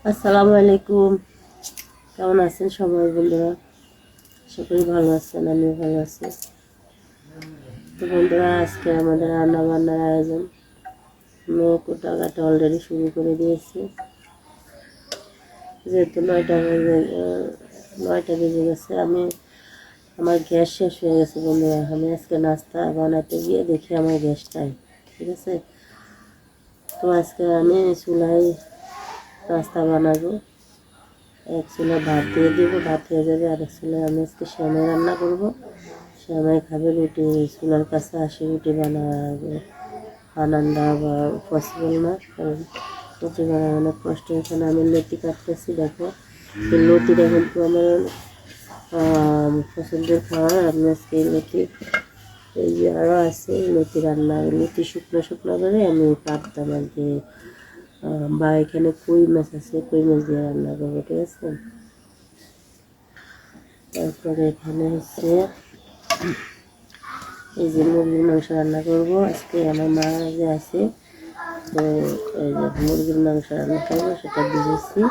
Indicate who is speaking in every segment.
Speaker 1: আসসালামু আলাইকুম। কেমন আছেন সবাই বন্ধুরা? আশা করি ভালো আছেন, আমিও ভালো আছি। তো বন্ধুরা, আজকে আমাদের রান্না বান্নার আয়োজন। মেয়ে কোটাঘাটা অলরেডি শুরু করে দিয়েছি, যেহেতু 9টা বেজে গেছে। আমার গ্যাস শেষ হয়ে গেছে বন্ধুরা। আমি আজকে নাস্তা বানাতে গিয়ে দেখি আমার গ্যাস নাই। ঠিক আছে, তো আজকে আমি চুলায় নাস্তা বানাবো। এক চুলা ভাত দিয়ে দিব, ভাত হয়ে যাবে। আর এক চুলায় আমি আজকে সেমাই রান্না করবো। সেমাই খাবে, রুটি চুলার কাছে আসে রুটি বানান বা পসিবল না, কারণ লুচি বানানো অনেক কষ্ট। এখানে আমি লতি কাটতেছি, দেখো এই লতিটা কিন্তু আমার পছন্দের খাবার। আমি আজকে এই লতি, এই যে আরও আছে লতি রান্না, লতি শুকনো শুকনো করে আমি কাটতাম আর কি। বা এখানে কই মাছ আছে, কই মাছ দিয়ে রান্না করবো। ঠিক আছে, তারপরে এখানে হচ্ছে এই যে মুরগির মাংস রান্না করবো আজকে। আমার মা যে আছে, তো এই যে মুরগির মাংস রান্না করবো, সেটা বুঝেছি।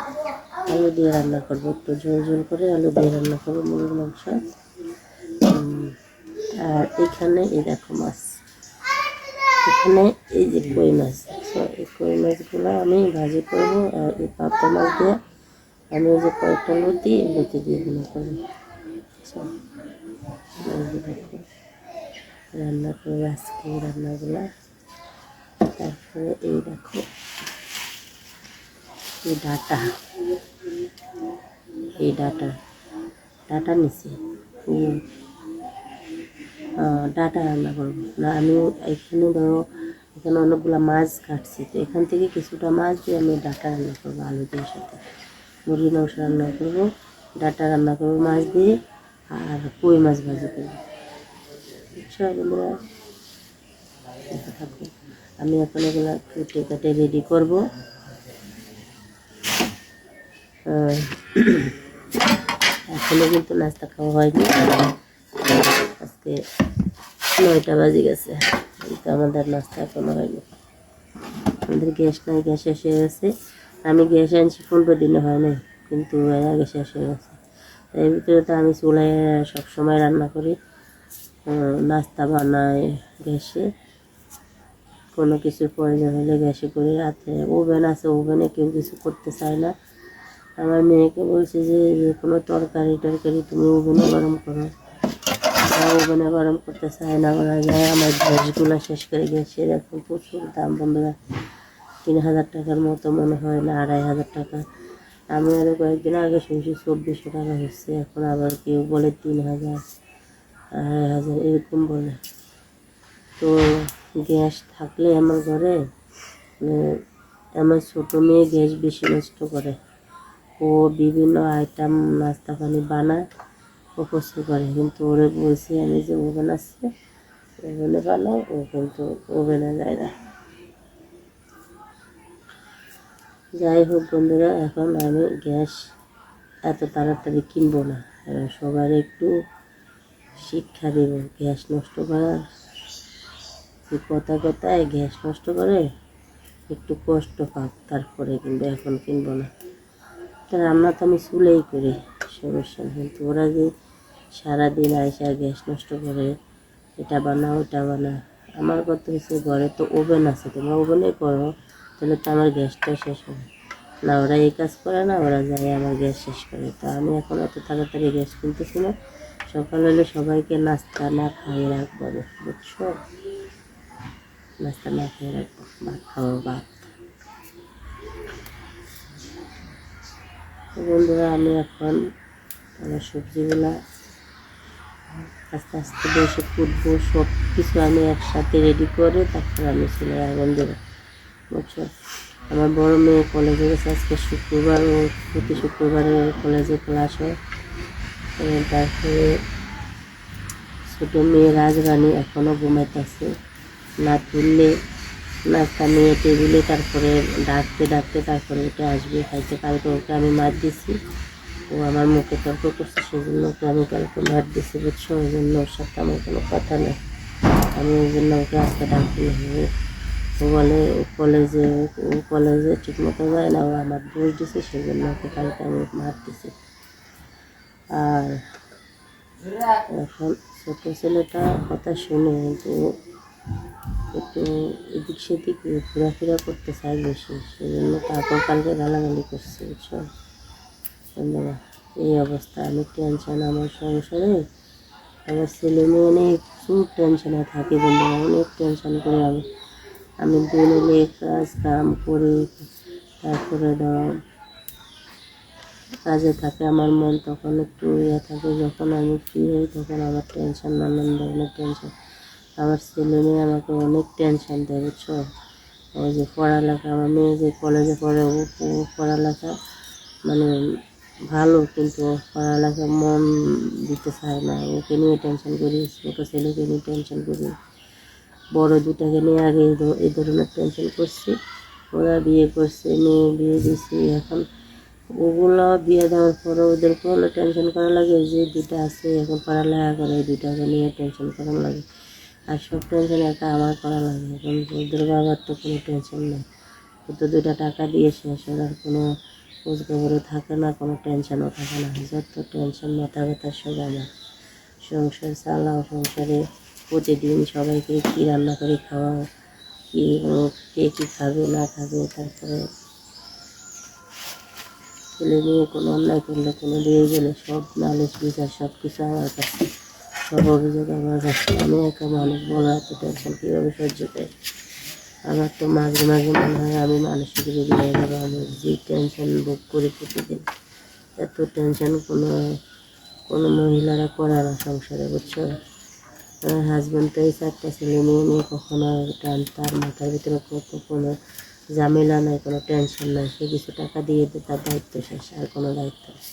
Speaker 1: আলু দিয়ে রান্না করবো, একটু ঝোল ঝোল করে আলু দিয়ে রান্না করবো মুরগির মাংস। আর এখানে এই দেখো মাছ, এখানে এই যে কই মাছ, এই কই মাছগুলো আমি ভাজি করবো। আর এই পাবদা মাছ দিয়ে আমি ওই যে কয়েকটা লতি দিয়ে রান্না করবো। দেখো রান্না করবো আজকে এই রান্নাগুলা। তারপরে এই দেখো এই ডাটা নিচে ডাটা রান্না করবো না আমি। এখানে ধরো এখানে অনেকগুলো মাছ কাটছি, তো এখান থেকে কিছুটা মাছ দিয়ে আমি ডাটা রান্না করবো আলু দিয়ে সাথে। মুরগির মাংস রান্না করবো, ডাটা রান্না করবো মাছ দিয়ে, আর কই মাছ ভাজি করবো। বুঝছো বন্ধুরা, থাকবো। আমি এখন এগুলো কেটে কেটে রেডি করবো। এখনো কিন্তু নাস্তা খাওয়া হয়নি, আজকে 9টা বাজে গেছে, কিন্তু আমাদের নাস্তা এখনো হয়নি। আমাদের গ্যাস নাই, গ্যাস শেষ হয়ে গেছে। আমি গ্যাস আনছি 15 দিনে হয় নাই, কিন্তু এর আগে শেষ হয়ে গেছে। এর ভিতরে তো আমি চুলায় সবসময় রান্না করি, নাস্তা বানাই গ্যাসে, কোনো কিছুর প্রয়োজন হলে গ্যাসে করি। রাতে ওভেন আছে, ওভেনে কেউ কিছু করতে চায় না। আমার মেয়েকে বলছে যে কোনো তরকারি তুমি ওভেনে গরম করো, ওভেনে গরম করতে চায় না, ওরা যায়। আমার গ্যাসগুলো শেষ করে গ্যাসের এখন প্রচুর দাম বন্ধুরা, 3000 টাকার মতো মনে হয়, না 2500 টাকা। আমি আরও কয়েকদিন আগে শুনছি 2400 টাকা হচ্ছে, এখন আবার কেউ বলে 3000, 2500 এরকম বলে। তো গ্যাস থাকলে আমার ঘরে, আমার ছোটো মেয়ে গ্যাস বেশি নষ্ট করে। ও বিভিন্ন আইটেম নাস্তা পানি বানায়, ও পছন্দ করে, কিন্তু ওরে বলছি আমি যে ওভেন আছে, ওভেনে বানাও, ও কিন্তু ওভেনে যায় না। যাই হোক বন্ধুরা, এখন আমি গ্যাস এত তাড়াতাড়ি কিনবো না, সবার একটু শিক্ষা দেব। গ্যাস নষ্ট করার যে কথায় গ্যাস নষ্ট করে একটু কষ্ট পাক, তারপরে কিন্তু এখন কিনবো না। তা রান্না তো আমি চুলেই করি, সমস্যা নেই, কিন্তু ওরা যে সারাদিন আইসা গ্যাস নষ্ট করে, এটা বানা ওটা বানা। আমার কথা হচ্ছে ঘরে তো ওভেন আছে, তোমরা ওভেনে করো, তাহলে তো আমার গ্যাসটা শেষ হবে না। ওরা এই কাজ করে না, ওরা যায় আমার গ্যাস শেষ করে। তো আমি এখন এত তাড়াতাড়ি গ্যাস কিনতেছি না, সকাল হলে সবাইকে নাস্তা না খাইয়ে রাখবো, বুঝছো? নাস্তা না খেয়ে রাখবো, ভাত খাবো, ভাত। বন্ধুরা, আমি এখন আমার সবজিগুলা আস্তে আস্তে বসে কুটবো, সব কিছু আমি একসাথে রেডি করে তারপর আমি চুলায় আগুন দেবো, বুঝছো? আমার বড় মেয়ে কলেজে গেছে, আজকে শুক্রবার, ও প্রতি শুক্রবারে কলেজে ক্লাস হয়। তারপরে ছোটো মেয়ে রাজরানী এখনও ঘুমাইতেছে, না তুললে নাস্তা নিয়ে টেবিলে, তারপরে ডাকতে তারপরে উঠে আসবে খাইতে। কালকে ওকে আমি মার দিছি, ও আমার মুখে তর্ক করছে, সেজন্য ওকে আমি কালকে মার দিছি, বুঝছো? ওই জন্য ওর সাথে আমার কোনো কথা নেই। আমি ওই জন্য ওকে আজকে ডাকি। ও বলে ও কলেজে ঠিক মতো যায় না, ও আমার দোষ দিছে, সেই জন্য ওকে কালকে আমি মারতেছি। আর এখন ছোটো ছেলেটা কথা শুনে কিন্তু একটু এদিক সেদিক ঘোরাফেরা করতে চাই বেশি, সেই জন্য তারপর কালকে গালাগালি করছে, বুঝছো বন্ধুরা। এই অবস্থা, আমি টেনশন আমার সংসারে, আমার ছেলে মেয়ে নিয়ে প্রচুর টেনশনে থাকি বন্ধুরা, অনেক টেনশন করে আমি দিন হলে কাজ কাম করি, তারপরে ধরো কাজে থাকে আমার মন, তখন একটু থাকে, যখন আমি ফ্রি হই তখন আমার টেনশন, নানান ধরনের টেনশন। আমার ছেলে মেয়ে আমাকে অনেক টেনশন দেয়, বুঝছো। ওই যে পড়ালেখা, আমার মেয়ে যে কলেজে পড়ে, ও পড়ালেখা মানে ভালো, কিন্তু পড়ালেখা মন দিতে চায় না, ওকে নিয়ে টেনশন করি, ছোটো ছেলেকে নিয়ে টেনশন করি, বড় দুটাকে নিয়ে আগে এই ধরনের টেনশন করছি। ওরা বিয়ে করছে, মেয়ে বিয়ে দিছি, এখন ওগুলো বিয়ে দেওয়ার পরে ওদেরকে হলো টেনশন করা লাগে, যে দুটা আছে এখন পড়ালেখা করে, এই দুটাকে নিয়ে টেনশন করা লাগে, আর সব টেনশন একটা আমার করা লাগে। এখন ওদের বাবার তো কোনো টেনশন নেই, ও তো 2টা টাকা দিয়ে শেষ, ওর কোনো খোঁজখবরও থাকে না, কোনো টেনশনও থাকে না, যত টেনশন মাথা ব্যথা সব আমার। সংসার চালাও, সংসারে প্রতিদিন সবাইকে কী রান্না করে খাওয়াও, কী কে কী খাবে না খাবে, তারপরে ছেলে মেয়ে কোনো অন্যায় করলে, কোনো দিয়ে গেলে সব নালিশ বিচার সব কিছু আমার কাছে, সব অভিযোগ আমার কাছে। আমি একা মানুষ, বলা এত টেনশন কীভাবে সহ্য করি। আমার তো মাঝে মাঝে মনে হয় আমি মানসিক রোগী হয়ে যাবো, আমি যে টেনশন ভোগ করি প্রতিদিন। এত টেনশন কোনো মহিলারা করে না সংসারে, বুঝছো। আমার হাজব্যান্ড তো এই 4টা ছেলে মেয়ে নিয়ে কখনো তার মাথার ভিতরে কোনো ঝামেলা নাই, কোনো টেনশন নাই, সে কিছু টাকা দিয়ে তার দায়িত্ব শেষ, আর কোনো দায়িত্ব নেই।